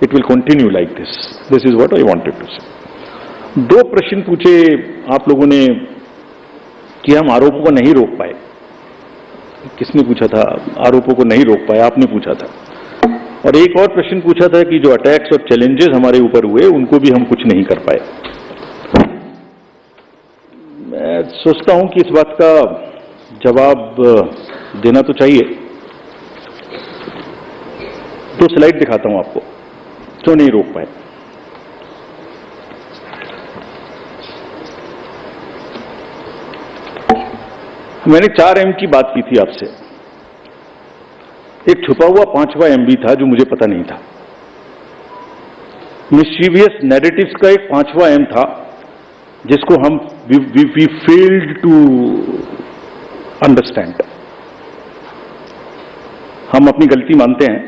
It will continue like this. This is what I wanted to say. 2 प्रश्न पूछे आप लोगों ने कि हम आरोपों को नहीं रोक पाए. किसने पूछा था? आरोपों को नहीं रोक पाए, आपने पूछा था. और एक और प्रश्न पूछा था कि जो अटैक्स और चैलेंजेस हमारे ऊपर हुए उनको भी हम कुछ नहीं कर पाए. मैं सोचता हूं कि इस बात का जवाब देना तो चाहिए. 2 स्लाइड दिखाता हूं आपको, क्यों नहीं रोक पाए. मैंने 4M की बात की थी आपसे. एक छुपा हुआ 5वां MB था जो मुझे पता नहीं था. मिस्चीवियस नैरेटिव्स का एक 5वां M था जिसको हम वी फेल्ड टू अंडरस्टैंड. हम अपनी गलती मानते हैं.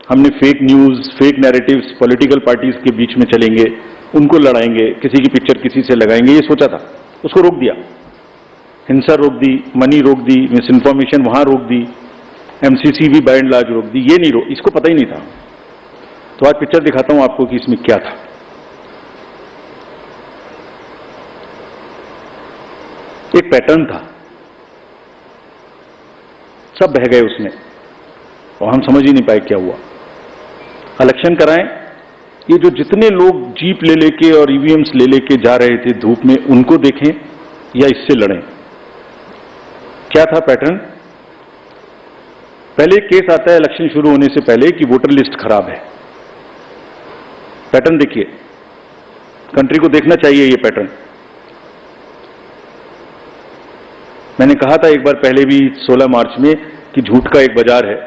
हमने fake news, fake narratives, political parties के बीच में चलेंगे, उनको लड़ाएंगे, किसी की पिक्चर किसी से लगाएंगे, ये सोचा था. उसको रोक दिया. हिंसा रोक दी, मनी रोक दी, मिस इन्फॉर्मेशन वहां रोक दी, MCC भी बाय एंड लार्ज रोक दी. ये नहीं रोक, इसको पता ही नहीं था. तो आज पिक्चर दिखाता हूं आपको कि इसमें क्या था. एक पैटर्न था, सब बह गए उसमें और हम समझ ही नहीं पाए क्या हुआ. इलेक्शन कराएं, ये जो जितने लोग जीप ले लेके और EVMs ले लेके जा रहे थे धूप में, उनको देखें या इससे लड़ें. क्या था पैटर्न? पहले केस आता है इलेक्शन शुरू होने से पहले कि वोटर लिस्ट खराब है. पैटर्न देखिए, कंट्री को देखना चाहिए ये पैटर्न. मैंने कहा था एक बार पहले भी 16 मार्च में कि झूठ का एक बाजार है,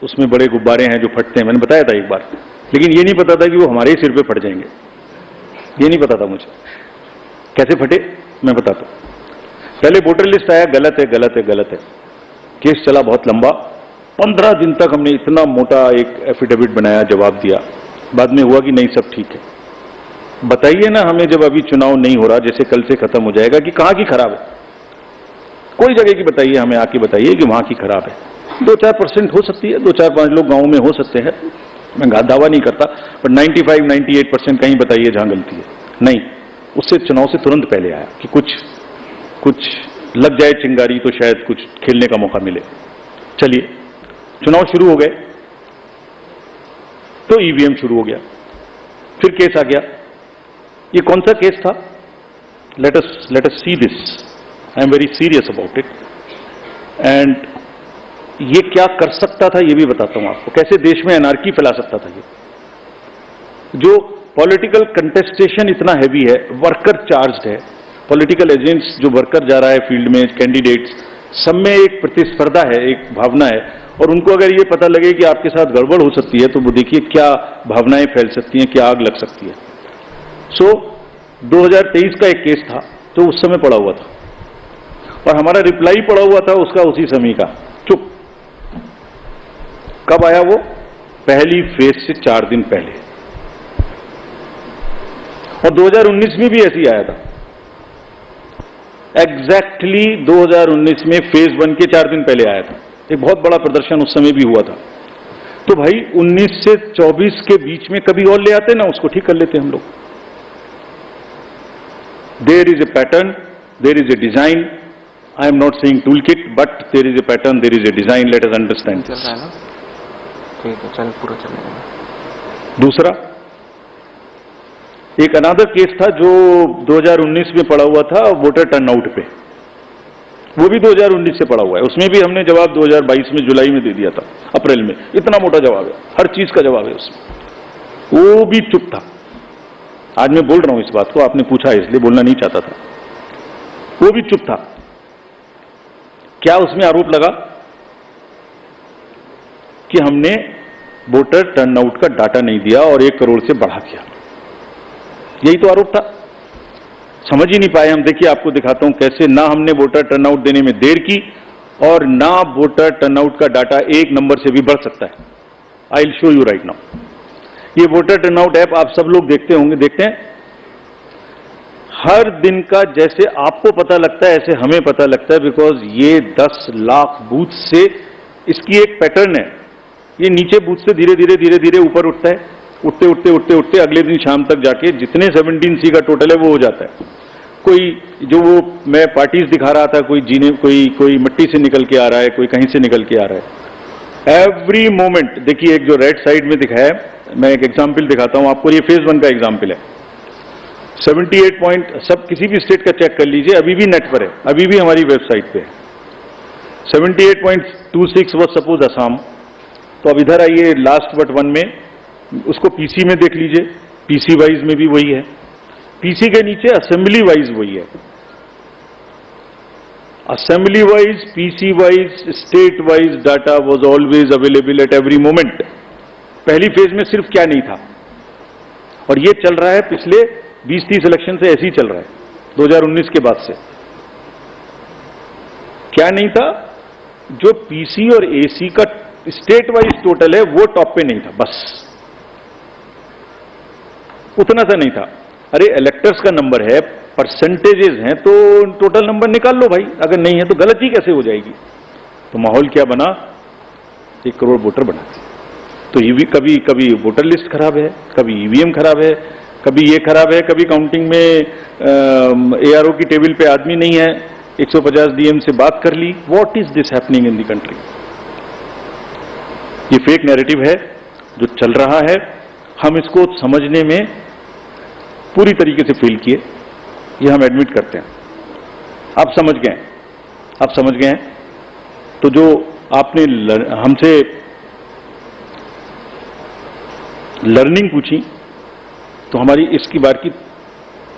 उसमें बड़े गुब्बारे हैं जो फटते हैं. मैंने बताया था एक बार, लेकिन ये नहीं पता था कि वो हमारे ही सिर पे फट जाएंगे. ये नहीं पता था मुझे कैसे फटे. मैं बताता हूं. पहले वोटर लिस्ट आया, गलत है, गलत है, गलत है. केस चला बहुत लंबा. 15 दिन तक हमने इतना मोटा एक एफिडेविट बनाया, जवाब दिया. बाद में हुआ कि नहीं, सब ठीक है. बताइए ना हमें, जब अभी चुनाव नहीं हो रहा, जैसे कल से खत्म हो जाएगा, कि कहां की खराब है. कोई जगह की बताइए, हमें आके बताइए कि वहां की खराब है. 2-4% हो सकती है, 2-4-5 लोग गांव में हो सकते हैं, मैं दावा नहीं करता, पर 95-98% कहीं बताइए जहां गलती है. नहीं, उससे चुनाव से तुरंत पहले आया कि कुछ लग जाए चिंगारी तो शायद कुछ खेलने का मौका मिले. चलिए, चुनाव शुरू हो गए तो EVM शुरू हो गया. फिर केस आ गया. ये कौन सा केस था? Let us see this. I am very serious about it. And ये क्या कर सकता था ये भी बताता हूं आपको. कैसे देश में एनार्की फैला सकता था ये. जो पॉलिटिकल कंटेस्टेशन इतना हैवी है, वर्कर चार्ज्ड है, पॉलिटिकल एजेंट्स, जो वर्कर जा रहा है फील्ड में, कैंडिडेट्स, सब में एक प्रतिस्पर्धा है, एक भावना है. और उनको अगर ये पता लगे कि आपके साथ गड़बड़ हो सकती है तो वो देखिए क्या भावनाएं फैल सकती हैं, क्या आग लग सकती है. सो 2023 का एक केस था तो उस समय पड़ा हुआ था और हमारा रिप्लाई पड़ा हुआ था उसका उसी समय का. चुप. कब आया वो? पहली फेज से 4 दिन पहले. और 2019 में भी ऐसे ही आया था. एग्जैक्टली 2019 में फेज 1 के 4 दिन पहले आया था. एक बहुत बड़ा प्रदर्शन उस समय भी हुआ था. तो भाई 19 से 24 के बीच में कभी और ले आते ना, उसको ठीक कर लेते हम लोग. There is a pattern, there is a design. I am not saying toolkit, but there is a pattern, there is a design. Let us understand. ठीक है, चल पूरा चलेगा. दूसरा एक अनादर केस था जो 2019 में पड़ा हुआ था, वोटर टर्नआउट पे. वो भी 2019 से पड़ा हुआ है. उसमें भी हमने जवाब 2022 में जुलाई में दे दिया था, अप्रैल में. इतना मोटा जवाब है, हर चीज का जवाब है उसमें. वो भी चुप था. आज मैं बोल रहा हूं इस बात को, आपने पूछा इसलिए बोलना नहीं चाहता था. वो भी चुप था. क्या उसमें आरोप लगा कि हमने वोटर टर्नआउट का डाटा नहीं दिया और 1 करोड़ से बढ़ा दिया. यही तो आरोप था. समझ ही नहीं पाए हम. देखिए आपको दिखाता हूं कैसे ना हमने वोटर टर्नआउट देने में देर की और ना वोटर टर्नआउट का डाटा 1 नंबर से भी बढ़ सकता है. I will show you right now. ये वोटर टर्नआउट ऐप आप सब लोग देखते होंगे, देखते हैं. हर दिन का जैसे आपको पता लगता है ऐसे हमें पता लगता है, बिकॉज ये 10 लाख बूथ से इसकी एक पैटर्न है. ये नीचे बूथ से धीरे धीरे ऊपर उठता है. उठते उठते उठते उठते अगले दिन शाम तक जाके जितने 17C का टोटल है वो हो जाता है। कोई जो वो मैं पार्टीज दिखा रहा था, कोई मिट्टी से निकल के आ रहा है, कोई कहीं से निकल के आ रहा है। एवरी मोमेंट देखिए, एक जो रेड साइड में दिखाया है, मैं एक एग्जाम्पल दिखाता हूं आपको, ये फेज 1 का एग्जाम्पल है। 78 पॉइंट, सब किसी भी स्टेट का चेक कर लीजिए, अभी भी नेट पर है, अभी भी हमारी वेबसाइट पे है। 78.26 वॉज सपोज असम। तो अब इधर आइए लास्ट बट 1 में, उसको पीसी में देख लीजिए, पीसी वाइज में भी वही है, पीसी के नीचे असेंबली वाइज वही है। Assembly wise, PC wise, state wise data was always available at every moment. पहली फेज में सिर्फ क्या नहीं था, और ये चल रहा है पिछले 20-30 इलेक्शन से, ऐसे ही चल रहा है 2019 के बाद से। क्या नहीं था? जो पीसी और एसी का स्टेट वाइज टोटल है वो टॉप पे नहीं था, बस उतना सा नहीं था। अरे इलेक्टर्स का नंबर है, परसेंटेजेस हैं, तो टोटल नंबर निकाल लो भाई, अगर नहीं है तो गलती कैसे हो जाएगी? तो माहौल क्या बना? 1 करोड़ वोटर बना। तो कभी वोटर लिस्ट खराब है, कभी ईवीएम खराब है, कभी ये खराब है, कभी काउंटिंग में एआरओ की टेबल पे आदमी नहीं है, 150 डीएम से बात कर ली। What is this happening in the country? ये फेक नैरेटिव है जो चल रहा है। हम इसको समझने में पूरी तरीके से फेल किए, ये हम एडमिट करते हैं। आप समझ गए हैं। तो जो आपने हमसे लर्निंग पूछी, तो हमारी इसकी बार की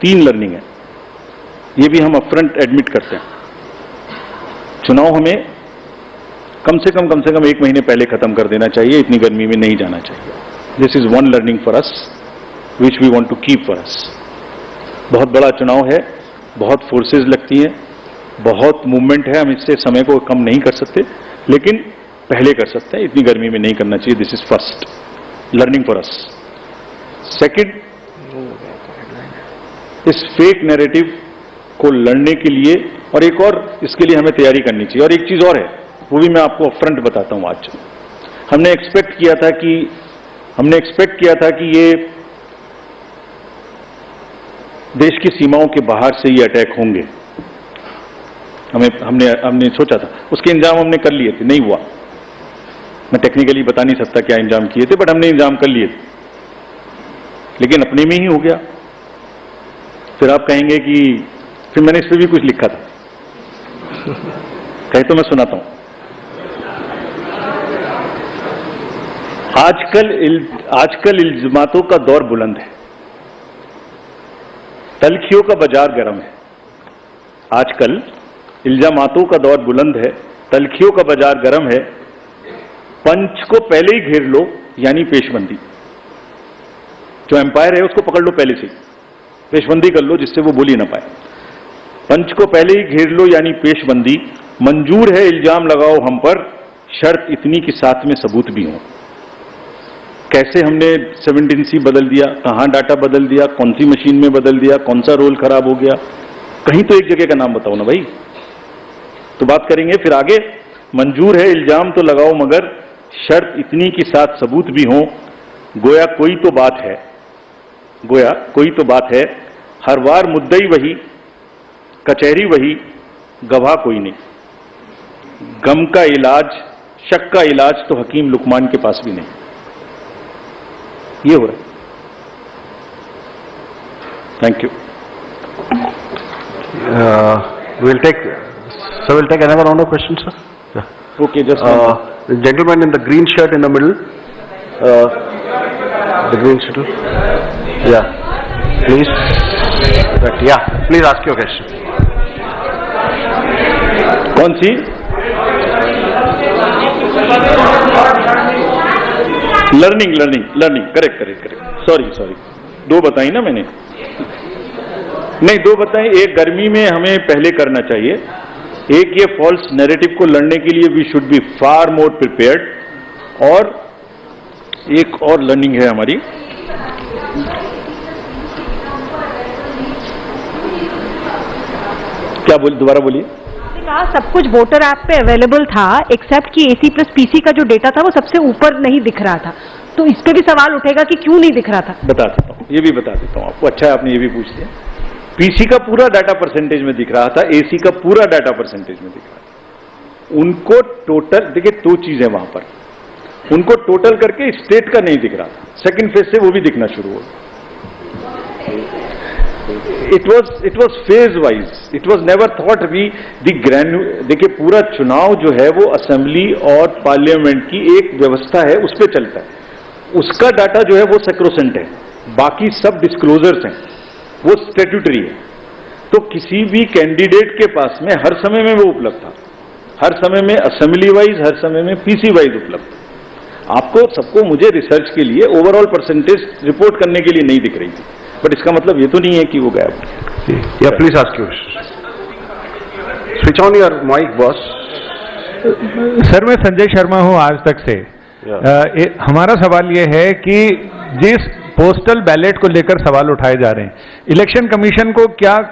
3 लर्निंग है, ये भी हम अपफ्रंट एडमिट करते हैं। चुनाव हमें कम से कम 1 महीने पहले खत्म कर देना चाहिए, इतनी गर्मी में नहीं जाना चाहिए। This is one learning for us which we want to keep for us. बहुत बड़ा चुनाव है, बहुत फोर्सेस लगती हैं, बहुत मूवमेंट है, हम इससे समय को कम नहीं कर सकते, लेकिन पहले कर सकते हैं, इतनी गर्मी में नहीं करना चाहिए। This is first learning for us. Second, इस फेक नैरेटिव को लड़ने के लिए, और एक और इसके लिए हमें तैयारी करनी चाहिए। और एक चीज और है, वो भी मैं आपको अपफ्रंट बताता हूं। आज हमने एक्सपेक्ट किया था कि ये देश की सीमाओं के बाहर से ये अटैक होंगे, हमने सोचा था, उसके इंतजाम हमने कर लिए थे, नहीं हुआ। मैं टेक्निकली बता नहीं सकता क्या इंतजाम किए थे, बट हमने इंतजाम कर लिए थे, लेकिन अपने में ही हो गया। फिर आप कहेंगे कि फिर मैंने इस पर भी कुछ लिखा था, कहे तो मैं सुनाता हूं। आजकल इल्जामातों का दौर बुलंद है, तलखियों का बाजार गर्म है। आजकल इल्जामातों का दौर बुलंद है, तलखियों का बाजार गर्म है। पंच को पहले ही घेर लो, यानी पेशबंदी। जो एम्पायर है उसको पकड़ लो पहले से, पेशबंदी कर लो जिससे वो बोल ही ना पाए। पंच को पहले ही घेर लो, यानी पेशबंदी। मंजूर है इल्जाम लगाओ हम पर, शर्त इतनी कि साथ में सबूत भी हों। कैसे हमने 17C बदल दिया, कहां डाटा बदल दिया, कौन सी मशीन में बदल दिया, कौन सा रोल खराब हो गया, कहीं तो एक जगह का नाम बताओ ना भाई। तो बात करेंगे फिर आगे। मंजूर है इल्जाम तो लगाओ, मगर शर्त इतनी कि साथ सबूत भी हों। गोया कोई तो बात है, हर बार मुद्दई वही, कचहरी वही, गवाह कोई नहीं। गम का इलाज, शक का इलाज तो हकीम लुकमान के पास भी नहीं। ये हो रहा है। Thank you. We'll take another round of questions, sir. Yeah. Okay, just the gentleman in the green shirt in the middle. The green shirt. Yeah. Please. Yeah. Please ask your question. कौन सी? Learning. Correct. Sorry 2 बताई ना मैंने। नहीं, 2 बताएं। एक गर्मी में हमें पहले करना चाहिए, एक ये फॉल्स नैरेटिव को लड़ने के लिए we should be far more prepared, और एक और लर्निंग है हमारी। क्या दोबारा बोलिए। सब कुछ वोटर ऐप पे अवेलेबल था, एक्सेप्ट कि एसी प्लस पीसी का जो डेटा था वो सबसे ऊपर नहीं दिख रहा था। तो इस पे भी सवाल उठेगा कि क्यों नहीं दिख रहा था। बता देता हूँ, ये भी बता देता हूँ आपको। अच्छा है आपने ये भी पूछ लिया। पीसी का पूरा डाटा परसेंटेज में दिख रहा था, एसी का पूरा डाटा परसेंटेज में दिख रहा था। उनको टोटल, देखिए दो चीजें वहां पर, उनको टोटल करके स्टेट का नहीं दिख रहा था, सेकंड फेज से वो भी दिखना शुरू हो। It was phase wise, it was never thought we देखिए पूरा चुनाव जो है वो असेंबली और पार्लियामेंट की एक व्यवस्था है, उस पर चलता है। उसका डाटा जो है वो सेक्रोसेंट है, बाकी सब डिस्क्लोजर्स हैं, वो स्टैट्यूटरी है। तो किसी भी कैंडिडेट के पास में हर समय में वो उपलब्ध था, हर समय में असेंबली वाइज, हर समय में पीसी वाइज उपलब्ध। आपको सबको मुझे रिसर्च के लिए ओवरऑल परसेंटेज रिपोर्ट करने के लिए नहीं दिख रही थी, बट इसका मतलब ये तो नहीं है कि वो गायब हो गया। या please ask you, switch on your mic boss. Sir मैं संजय शर्मा हूं आज तक से। हमारा सवाल यह है कि जिस पोस्टल बैलेट को लेकर सवाल उठाए जा रहे हैं, इलेक्शन कमीशन को क्या कोई